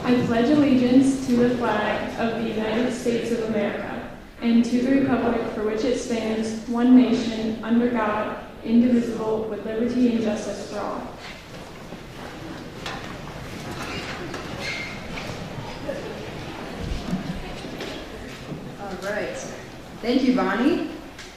I pledge allegiance to the flag of the United States of America and to the republic for which it stands, one nation, under God, indivisible, with liberty and justice for all. All right. Thank you, Bonnie.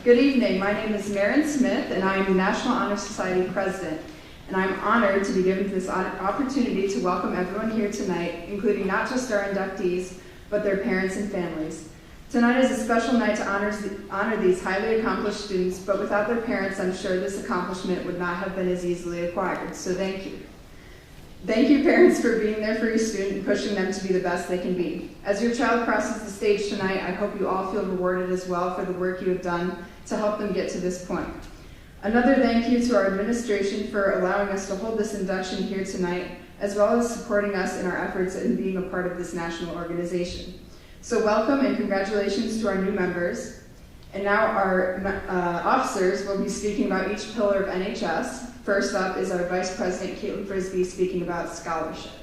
Good evening. My name is Maren Smith, and I am the National Honor Society President. And I'm honored to be given this opportunity to welcome everyone here tonight, including not just our inductees, but their parents and families. Tonight is a special night to honor these highly accomplished students, but without their parents, I'm sure this accomplishment would not have been as easily acquired, so thank you. Thank you, parents, for being there for your student and pushing them to be the best they can be. As your child crosses the stage tonight, I hope you all feel rewarded as well for the work you have done to help them get to this point. Another thank you to our administration for allowing us to hold this induction here tonight, as well as supporting us in our efforts in being a part of this national organization. So welcome and congratulations to our new members. And now our officers will be speaking about each pillar of NHS. First up is our Vice President, Caitlin Frisbee, speaking about scholarship.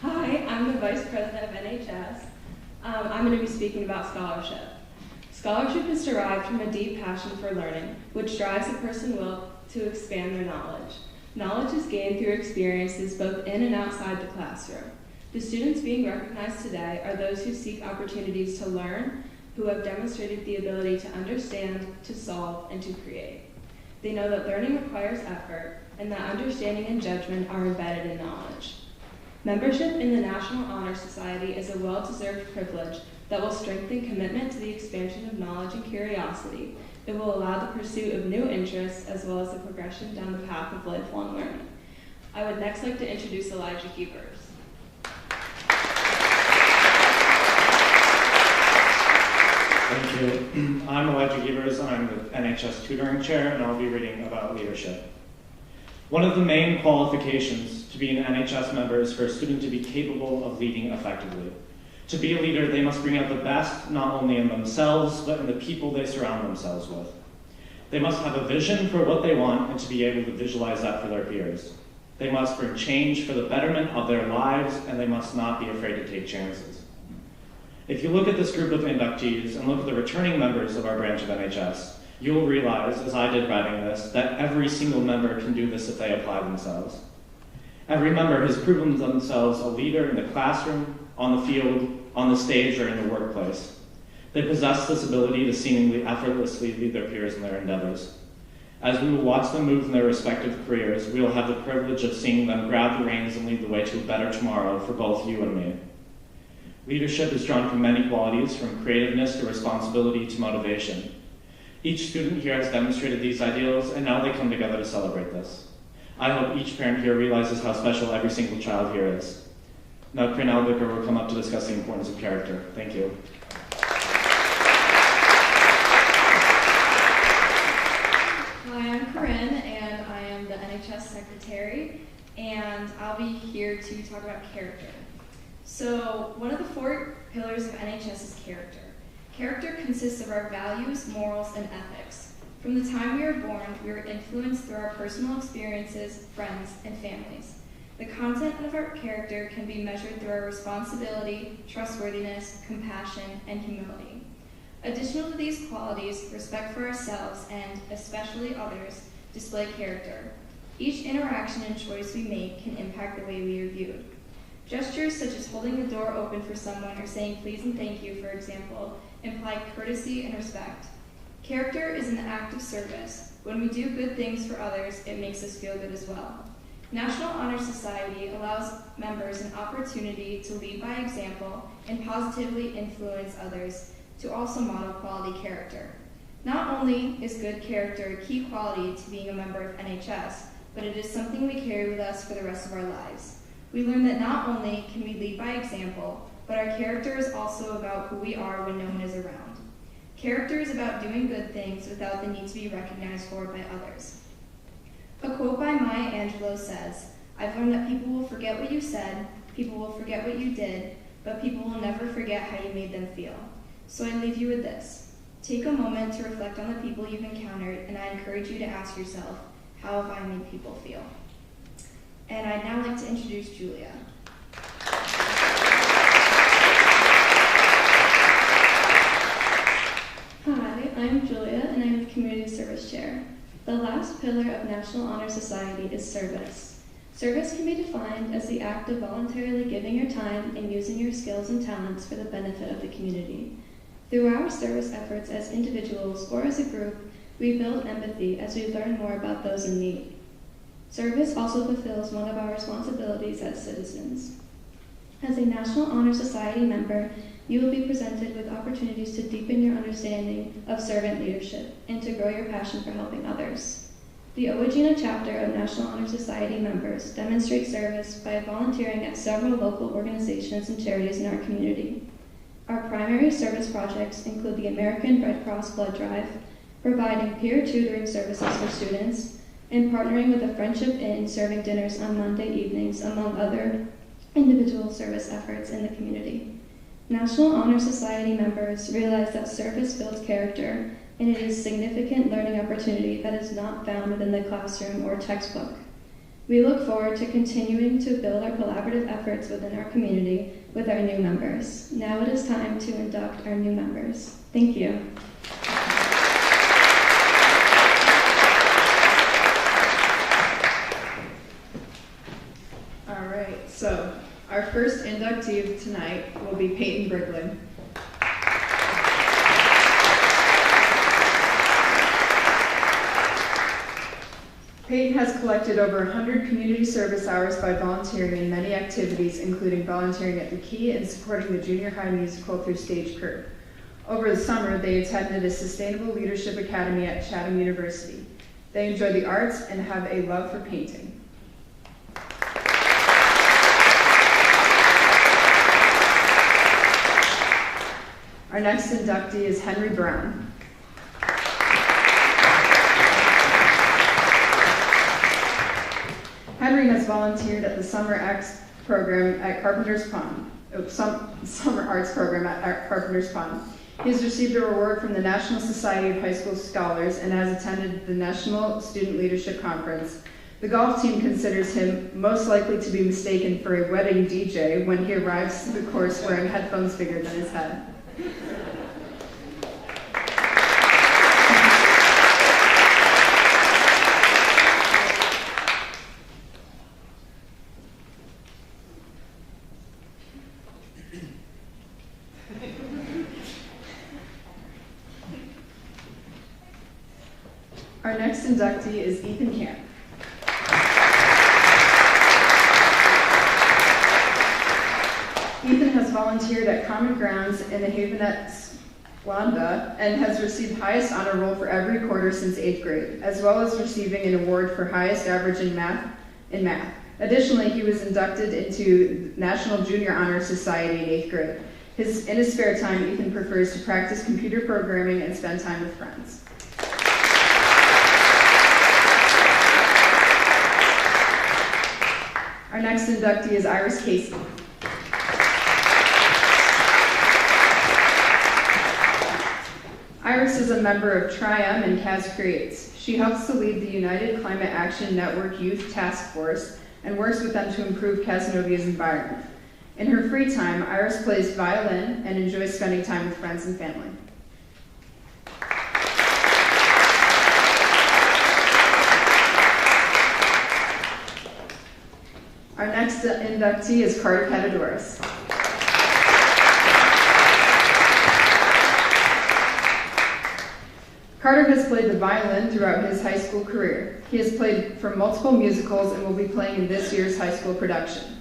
Hi, I'm the Vice President of NHS. I'm going to be speaking about scholarship. Scholarship is derived from a deep passion for learning, which drives a person's will to expand their knowledge. Knowledge is gained through experiences both in and outside the classroom. The students being recognized today are those who seek opportunities to learn, who have demonstrated the ability to understand, to solve, and to create. They know that learning requires effort, and that understanding and judgment are embedded in knowledge. Membership in the National Honor Society is a well-deserved privilege that will strengthen commitment to the expansion of knowledge and curiosity. It will allow the pursuit of new interests as well as the progression down the path of lifelong learning. I would next like to introduce Elijah Hebers. Thank you. I'm Elijah Hebers. I'm the NHS Tutoring Chair, and I'll be reading about leadership. One of the main qualifications to be an NHS member is for a student to be capable of leading effectively. To be a leader, they must bring out the best not only in themselves, but in the people they surround themselves with. They must have a vision for what they want and to be able to visualize that for their peers. They must bring change for the betterment of their lives, and they must not be afraid to take chances. If you look at this group of inductees and look at the returning members of our branch of NHS, you will realize, as I did writing this, that every single member can do this if they apply themselves. Every member has proven themselves a leader in the classroom, on the field, on the stage, or in the workplace. They possess this ability to seemingly effortlessly lead their peers in their endeavors. As we will watch them move in their respective careers, we will have the privilege of seeing them grab the reins and lead the way to a better tomorrow for both you and me. Leadership is drawn from many qualities, from creativeness to responsibility to motivation. Each student here has demonstrated these ideals, and now they come together to celebrate this. I hope each parent here realizes how special every single child here is. Now, Corinne Albecker will come up to discuss the importance of character. Thank you. Hi, I'm Corinne, and I am the NHS Secretary, and I'll be here to talk about character. So, one of the 4 pillars of NHS is character. Character consists of our values, morals, and ethics. From the time we are born, we are influenced through our personal experiences, friends, and families. The content of our character can be measured through our responsibility, trustworthiness, compassion, and humility. Additional to these qualities, respect for ourselves and, especially others, display character. Each interaction and choice we make can impact the way we are viewed. Gestures such as holding the door open for someone or saying please and thank you, for example, imply courtesy and respect. Character is an act of service. When we do good things for others, it makes us feel good as well. National Honor Society allows members an opportunity to lead by example and positively influence others to also model quality character. Not only is good character a key quality to being a member of NHS, but it is something we carry with us for the rest of our lives. We learn that not only can we lead by example, but our character is also about who we are when no one is around. Character is about doing good things without the need to be recognized for it by others. A quote by Maya Angelou says, "I've learned that people will forget what you said, people will forget what you did, but people will never forget how you made them feel." So I leave you with this. Take a moment to reflect on the people you've encountered, and I encourage you to ask yourself, how have I made people feel? And I'd now like to introduce Julia. Hi, I'm Julia, and I'm the Community Service Chair. The last pillar of National Honor Society is service. Service can be defined as the act of voluntarily giving your time and using your skills and talents for the benefit of the community. Through our service efforts as individuals or as a group, we build empathy as we learn more about those in need. Service also fulfills one of our responsibilities as citizens. As a National Honor Society member, you will be presented with opportunities to deepen your understanding of servant leadership and to grow your passion for helping others. The Owagina chapter of National Honor Society members demonstrate service by volunteering at several local organizations and charities in our community. Our primary service projects include the American Red Cross Blood Drive, providing peer tutoring services for students, and partnering with the Friendship Inn serving dinners on Monday evenings, among other individual service efforts in the community. National Honor Society members realize that service builds character, and it is a significant learning opportunity that is not found within the classroom or textbook. We look forward to continuing to build our collaborative efforts within our community with our new members. Now it is time to induct our new members. Thank you. All right, so our first inductee of tonight will be Peyton Briglin. Peyton has collected over 100 community service hours by volunteering in many activities, including volunteering at the Key and supporting the junior high musical through Stage Curve. Over the summer, they attended a Sustainable Leadership Academy at Chatham University. They enjoy the arts and have a love for painting. Our next inductee is Henry Brown. Henry has volunteered at the Summer Arts program at Carpenter's Pond. Summer Arts program at Carpenter's Pond. He has received a reward from the National Society of High School Scholars and has attended the National Student Leadership Conference. The golf team considers him most likely to be mistaken for a wedding DJ when he arrives to the course wearing headphones bigger than his head. Our next inductee is Ethan Camp. Ethan has volunteered at Common Grounds in the Havenette Wanda and has received highest honor roll for every quarter since 8th grade, as well as receiving an award for highest average in math. Additionally, he was inducted into National Junior Honor Society in 8th grade. In his spare time, Ethan prefers to practice computer programming and spend time with friends. Our next inductee is Iris Casey. Iris is a member of Tri-M and Kaz Creates. She helps to lead the United Climate Action Network Youth Task Force and works with them to improve Cazenovia's environment. In her free time, Iris plays violin and enjoys spending time with friends and family. Our next inductee is Carter Catadoris. Carter has played the violin throughout his high school career. He has played for multiple musicals and will be playing in this year's high school production.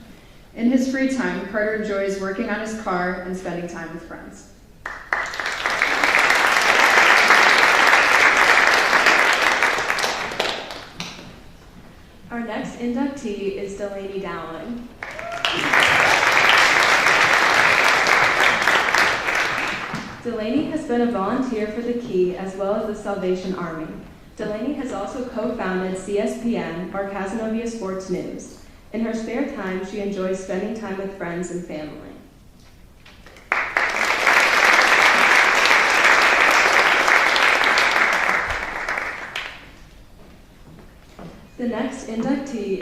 In his free time, Carter enjoys working on his car and spending time with friends. Our next inductee is Delaney Dowling. Delaney has been a volunteer for the Key as well as the Salvation Army. Delaney has also co-founded CSPN, or Cazenovia Sports News. In her spare time, she enjoys spending time with friends and family.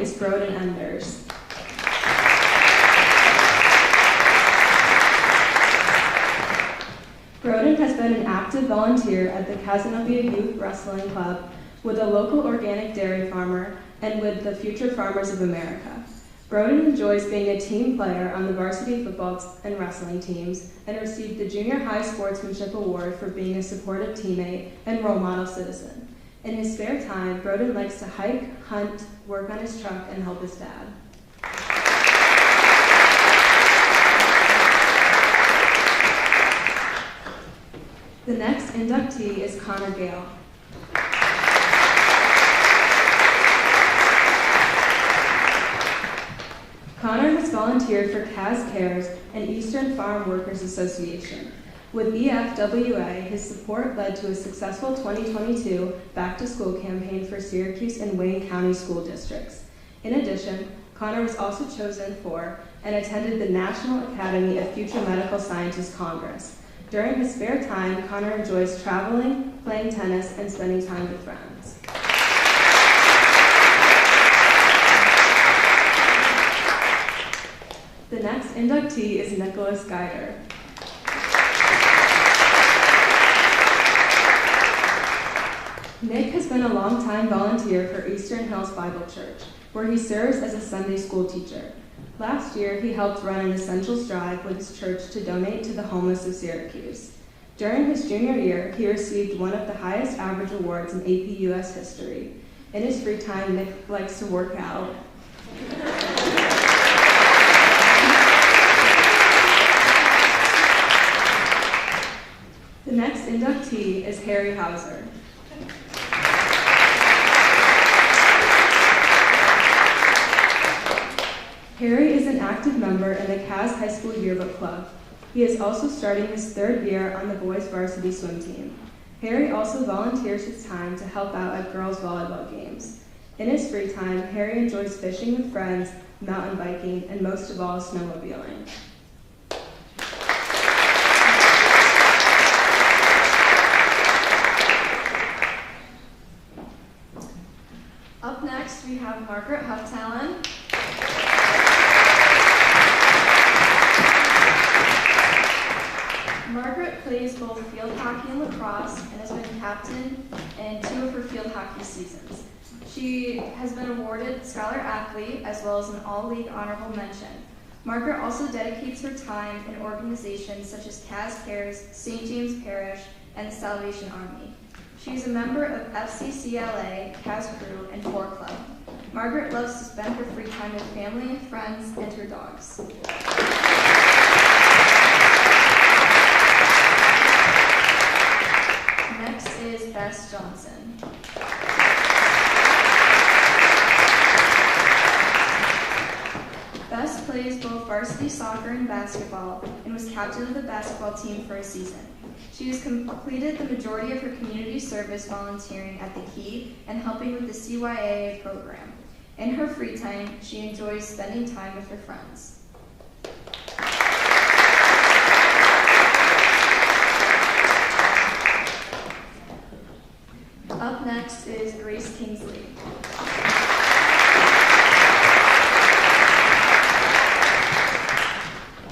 is Broden Enders. Broden has been an active volunteer at the Cazenovia Youth Wrestling Club, with a local organic dairy farmer, and with the Future Farmers of America. Broden enjoys being a team player on the varsity football and wrestling teams, and received the Junior High Sportsmanship Award for being a supportive teammate and role model citizen. In his spare time, Broden likes to hike, hunt, work on his truck, and help his dad. The next inductee is Connor Gale. Connor has volunteered for Caz Cares and Eastern Farm Workers Association. With EFWA, his support led to a successful 2022 back-to-school campaign for Syracuse and Wayne County school districts. In addition, Connor was also chosen for and attended the National Academy of Future Medical Scientists Congress. During his spare time, Connor enjoys traveling, playing tennis, and spending time with friends. The next inductee is Nicholas Geider. Nick has been a longtime volunteer for Eastern Hills Bible Church, where he serves as a Sunday school teacher. Last year, he helped run an Essentials Drive with his church to donate to the homeless of Syracuse. During his junior year, he received one of the highest average awards in AP US history. In his free time, Nick likes to work out. The next inductee is Harry Hauser. Harry is an active member in the Caz High School Yearbook Club. He is also starting his third year on the boys' varsity swim team. Harry also volunteers his time to help out at girls' volleyball games. In his free time, Harry enjoys fishing with friends, mountain biking, and most of all, snowmobiling. Up next, we have Margaret Hufftalon. Margaret plays both field hockey and lacrosse and has been captain in 2 of her field hockey seasons. She has been awarded Scholar Athlete as well as an All-League Honorable Mention. Margaret also dedicates her time in organizations such as Caz Cares, St. James Parish, and the Salvation Army. She is a member of FCCLA, Caz Crew, and 4 Club. Margaret loves to spend her free time with family and friends and her dogs. Next is Bess Johnson. Bess plays both varsity soccer and basketball and was captain of the basketball team for a season. She has completed the majority of her community service volunteering at the Key and helping with the CYAA program. In her free time, she enjoys spending time with her friends. Up next is Grace Kingsley.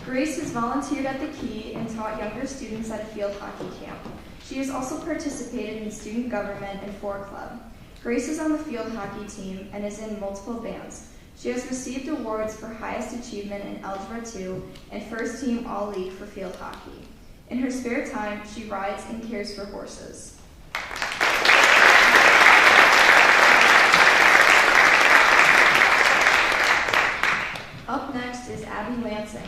Grace has volunteered at the Key and taught younger students at a field hockey camp. She has also participated in student government and 4 Club. Grace is on the field hockey team and is in multiple bands. She has received awards for highest achievement in Algebra 2 and first team All-League for field hockey. In her spare time, she rides and cares for horses. Up next is Abby Lansing.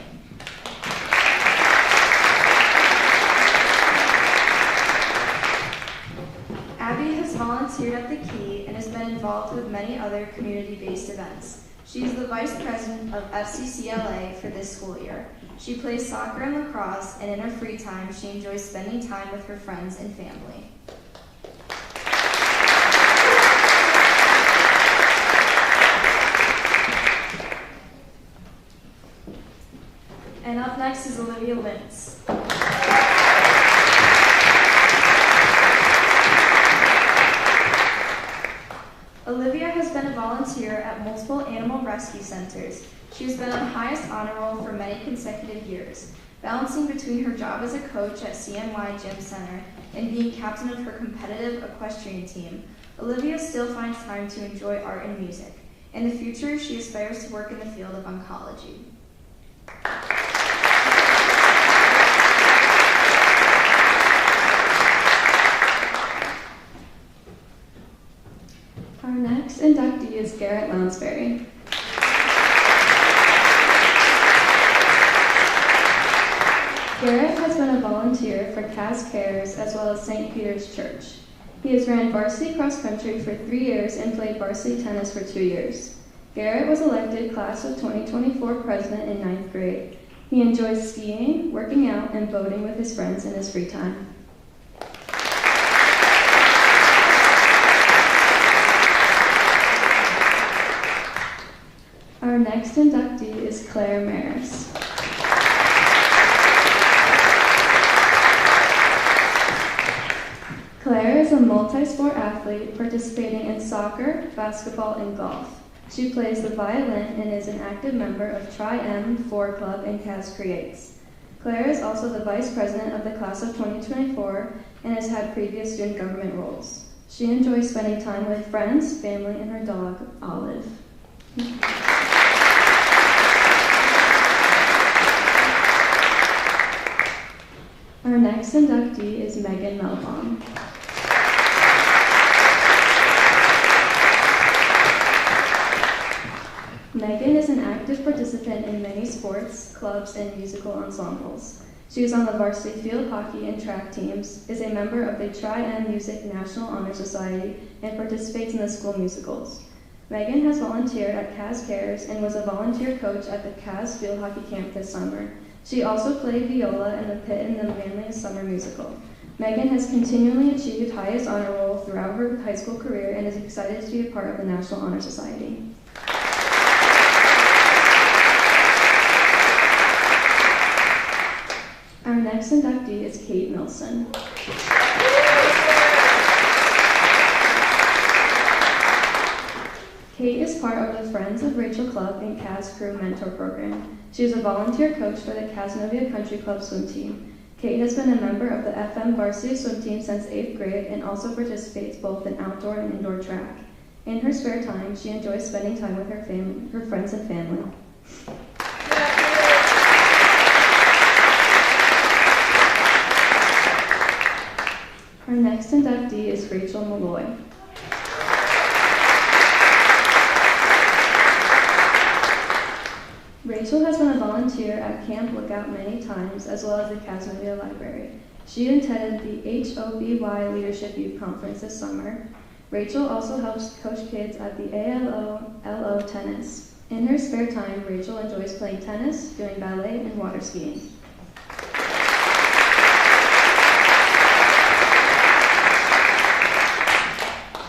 Abby has volunteered at the Key and has been involved with many other community-based events. She is the vice president of FCCLA for this school year. She plays soccer and lacrosse, and in her free time, she enjoys spending time with her friends and family. And up next is Olivia Lintz. Olivia has been a volunteer at multiple animal rescue centers. She has been on highest honor roll for many consecutive years, balancing between her job as a coach at CNY Gym Center and being captain of her competitive equestrian team. Olivia still finds time to enjoy art and music. In the future, she aspires to work in the field of oncology. Our next inductee is Garrett Lounsbury. Garrett has been a volunteer for Caz Cares as well as St. Peter's Church. He has ran varsity cross country for 3 years and played varsity tennis for 2 years. Garrett was elected Class of 2024 President in 9th grade. He enjoys skiing, working out, and boating with his friends in his free time. Our next inductee is Claire Maris. Claire is a multi-sport athlete participating in soccer, basketball, and golf. She plays the violin and is an active member of Tri-M 4 Club and Caz Creates. Claire is also the vice president of the class of 2024 and has had previous student government roles. She enjoys spending time with friends, family, and her dog, Olive. Our next inductee is Megan Melbaum. Megan is an active participant in many sports, clubs, and musical ensembles. She is on the varsity field hockey and track teams, is a member of the Tri-M Music National Honor Society, and participates in the school musicals. Megan has volunteered at Caz Cares and was a volunteer coach at the Caz Field Hockey Camp this summer. She also played viola in the pit in the Manly Summer Musical. Megan has continually achieved highest honor roll throughout her high school career and is excited to be a part of the National Honor Society. Our next inductee is Kate Milson. Kate is part of the Friends of Rachel Club and Caz Crew Mentor Program. She is a volunteer coach for the Cazenovia Country Club swim team. Kate has been a member of the FM varsity swim team since 8th grade and also participates both in outdoor and indoor track. In her spare time, she enjoys spending time with her friends and family. Our next inductee is Rachel Malloy. Rachel has been a volunteer at Camp Lookout many times, as well as the Cazenovia Library. She attended the HOBY Leadership Youth Conference this summer. Rachel also helps coach kids at the ALO tennis. In her spare time, Rachel enjoys playing tennis, doing ballet, and water skiing.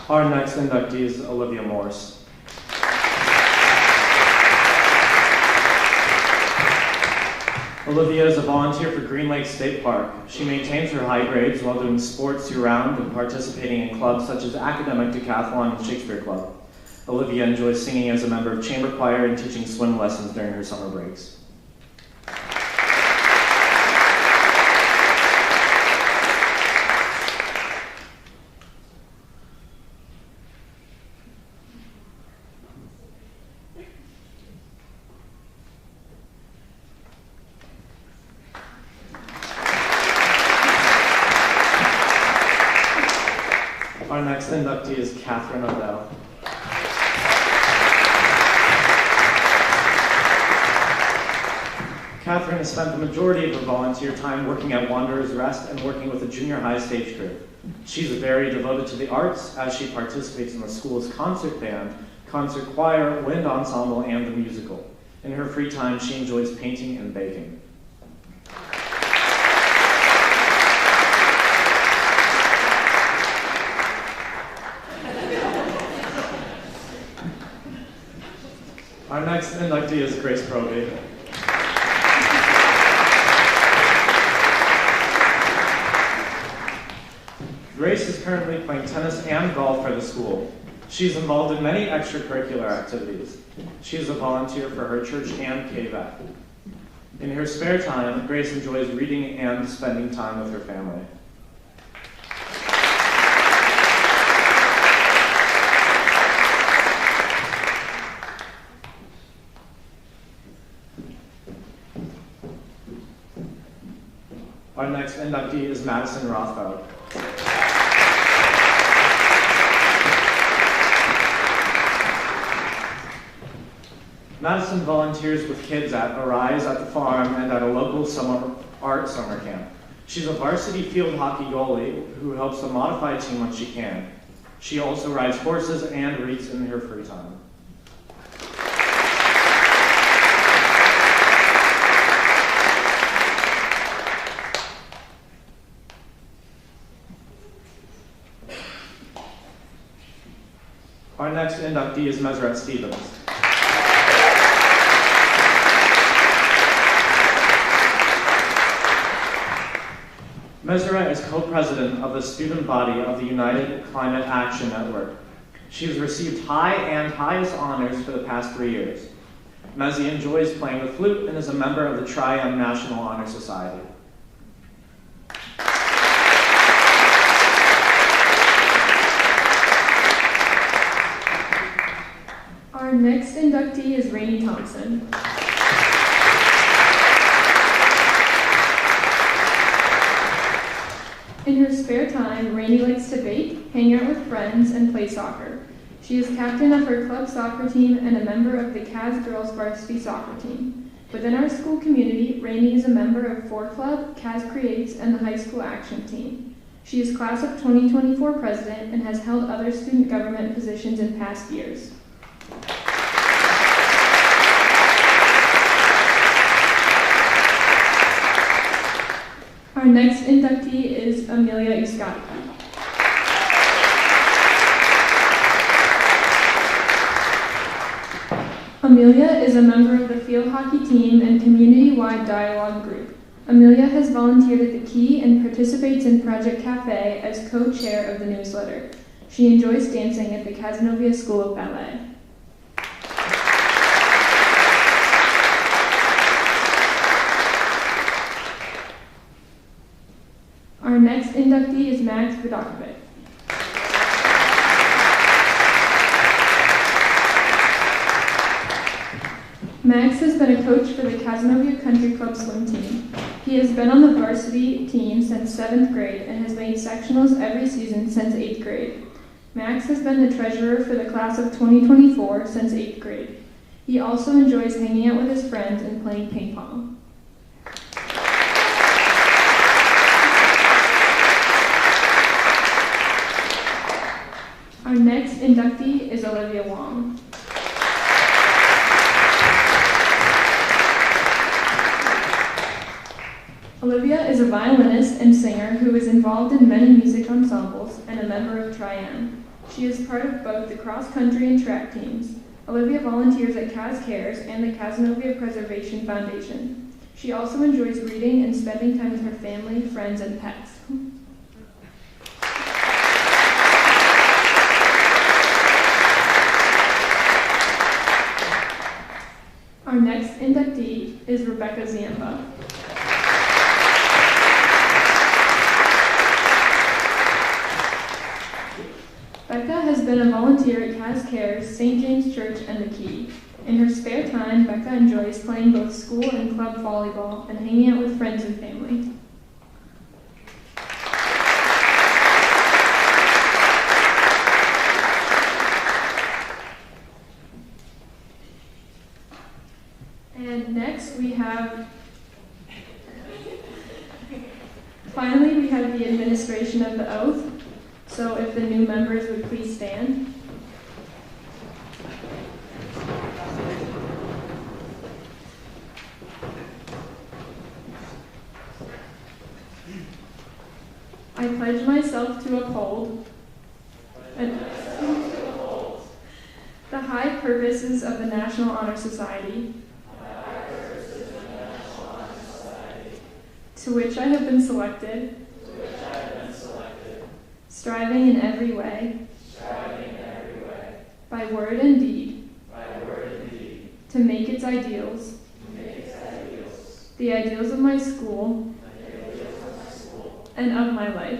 Our next inductee is Olivia Morse. Olivia is a volunteer for Green Lake State Park. She maintains her high grades while doing sports year-round and participating in clubs such as Academic Decathlon and Shakespeare Club. Olivia enjoys singing as a member of chamber choir and teaching swim lessons during her summer breaks. Our next inductee is Catherine Odell. Catherine has spent the majority of her volunteer time working at Wanderers Rest and working with the junior high stage crew. She's very devoted to the arts as she participates in the school's concert band, concert choir, wind ensemble, and the musical. In her free time, she enjoys painting and baking. Our next inductee is Grace Probate. Grace is currently playing tennis and golf for the school. She's involved in many extracurricular activities. She is a volunteer for her church and KVAC. In her spare time, Grace enjoys reading and spending time with her family. Our next inductee is Madison Rothfeld. Madison volunteers with kids at Arise at the farm and at a local art summer camp. She's a varsity field hockey goalie who helps the modified team when she can. She also rides horses and reads in her free time. Our next inductee is Meseret Stevens. Meseret is co-president of the student body of the United Climate Action Network. She has received high and highest honors for the past 3 years. Mezzy enjoys playing the flute and is a member of the Tri-M National Honor Society. Our next inductee is Rainey Thompson. In her spare time, Rainey likes to bake, hang out with friends, and play soccer. She is captain of her club soccer team and a member of the Caz girls varsity soccer team. Within our school community, Rainey is a member of 4 Club, Caz Creates, and the high school action team. She is class of 2024 president and has held other student government positions in past years. Our next inductee is Amelia Uskatki. Amelia is a member of the field hockey team and community-wide dialogue group. Amelia has volunteered at the Key and participates in Project Cafe as co-chair of the newsletter. She enjoys dancing at the Cazenovia School of Ballet. Our next inductee is Max Vidakovic. Max has been a coach for the Cazenovia Country Club swim team. He has been on the varsity team since 7th grade and has made sectionals every season since 8th grade. Max has been the treasurer for the class of 2024 since 8th grade. He also enjoys hanging out with his friends and playing ping pong. Our next inductee is Olivia Wong. Olivia is a violinist and singer who is involved in many music ensembles and a member of Tri-M. She is part of both the cross-country and track teams. Olivia volunteers at Caz Cares and the Cazenovia Preservation Foundation. She also enjoys reading and spending time with her family, friends, and pets. Our next inductee is Rebecca Ziemba. Becca has been a volunteer at Caz Cares, St. James Church, and the Key. In her spare time, Becca enjoys playing both school and club volleyball and hanging out with friends and family. And next finally we have the administration of the oath. So if the new members would please stand. I pledge myself to uphold the high purposes of the National Honor Society, to which I have been selected, striving in every way by word and deed, to make its ideals, the ideals of my school, and of my life.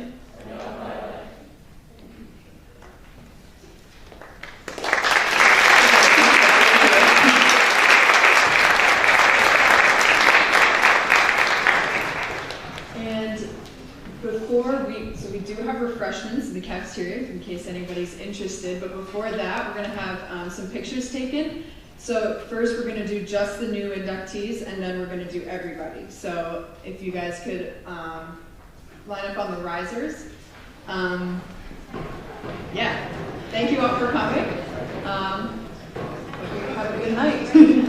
We do have refreshments in the cafeteria in case anybody's interested, but before that we're going to have some pictures taken. So first we're going to do just the new inductees, and then we're going to do everybody. So if you guys could line up on the risers. Yeah, thank you all for coming. Hope you have a good night.